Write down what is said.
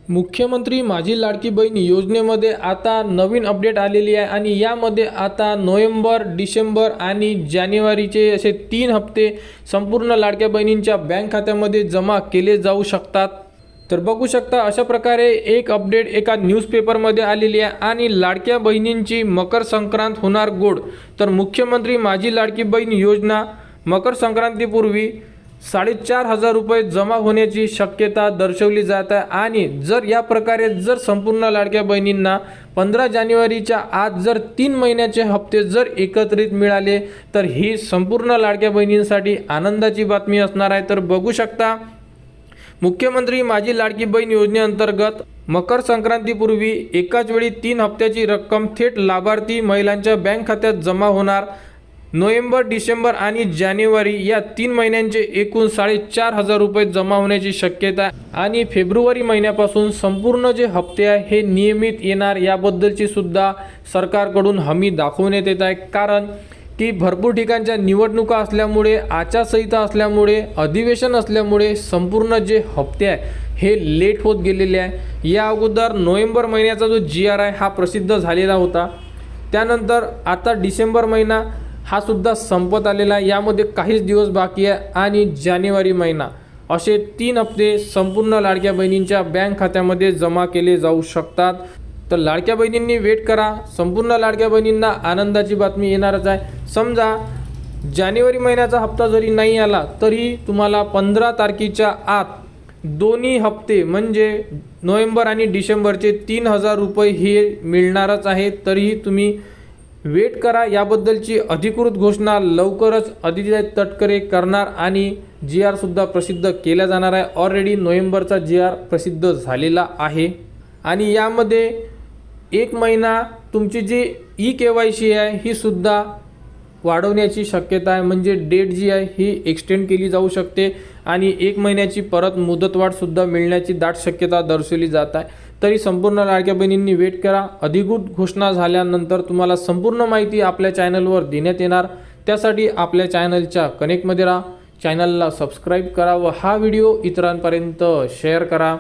मुख्यमंत्री माझी लाडकी बहीण योजनेमध्ये आता नवीन अपडेट आलेली आहे आणि यामध्ये आता नोव्हेंबर, डिसेंबर आणि जानेवारीचे असे 3 हप्ते संपूर्ण लाडक्या बहिणींच्या बँक खात्यामध्ये जमा केले जाऊ शकतात। तर बघू शकता अशा प्रकारे एक अपडेट एका न्यूजपेपरमध्ये आलेली आहे आणि लाडक्या बहिणींची मकर संक्रांत होणार गोड। तर मुख्यमंत्री माझी लाडकी बहीण योजना मकर संक्रांतीपूर्वी 4,500 रुपये जमा होण्याची शक्यता दर्शवली जात आहे आणि जर या प्रकारे जर संपूर्ण लाडक्या बहिणींना 15 जानेवारीच्या आज जर 3 महिन्याचे हप्ते जर एकत्रित मिळाले तर ही संपूर्ण लाडक्या बहिणींसाठी आनंदाची बातमी असणार आहे। तर बघू शकता मुख्यमंत्री माझी लाडकी बहीण योजनेअंतर्गत मकर संक्रांतीपूर्वी एकाच वेळी 3 हप्त्याची रक्कम थेट लाभार्थी महिलांच्या बँक खात्यात जमा होणार। नोव्हेंबर, डिसेंबर आणि जानेवारी या 3 महिन्यांचे एकूण 4,500 रुपये जमा होण्याची शक्यता आहे आणि फेब्रुवारी महिन्यापासून संपूर्ण जे हप्ते आहे हे नियमित येणार याबद्दलची सुद्धा सरकारकडून हमी दाखवण्यात येत आहे। कारण की भरपूर ठिकाणच्या निवडणुका असल्यामुळे, आचारसंहिता असल्यामुळे, अधिवेशन असल्यामुळे संपूर्ण जे हप्ते आहे हे लेट होत गेलेले आहे। या अगोदर नोव्हेंबर महिन्याचा जो GR आहे हा प्रसिद्ध झालेला होता, त्यानंतर आता डिसेंबर महिना हा सुद्धा संपत आलेला आहे, यामध्ये काहीच दिवस बाकी आहे आणि जानेवारी महिना असे 3 हप्ते संपूर्ण लाडक्या बहिणींच्या बँक खात्यामध्ये जमा केले जाऊ शकतात। तर लाडक्या बहिणींनी वेट करा, संपूर्ण लाडक्या बहिणींना आनंदाची बातमी येणारच आहे। समजा जानेवारी महिन्याचा हप्ता जरी नाही आला तरी तुम्हाला 15 तारखेच्या आत दोन्ही हप्ते म्हणजे नोव्हेंबर आणि डिसेंबरचे 3,000 रुपये हे मिळणारच आहे। तरीही तुम्ही वेट करा, याबद्दलची अधिकृत घोषणा लवकरच आदित्य तटकरे करणार आणि GR सुद्धा प्रसिद्ध केला जाणार आहे। ऑलरेडी नोव्हेंबरचा GR प्रसिद्ध झालेला आहे आणि यामध्ये 1 महिना तुमची जी eKYC आहे ही सुद्धा वाढवण्याची शक्यता आहे, म्हणजे डेट जी आहे ही एक्सटेंड केली जाऊ शकते आणि 1 महिन्याची परत मुदतवाढ सुद्धा मिळण्याची दाट शक्यता दर्शवली जात आहे। तरी संपूर्ण लाडक्या बहिणींनी वेट करा, अधिकृत घोषणा झाल्यानंतर तुम्हाला संपूर्ण माहिती आपल्या चॅनलवर देण्यात येणार। त्यासाठी आपल्या चॅनलच्या कनेक्टमध्ये राहा, चॅनलला सबस्क्राईब करा व हा व्हिडिओ इतरांपर्यंत शेअर करा।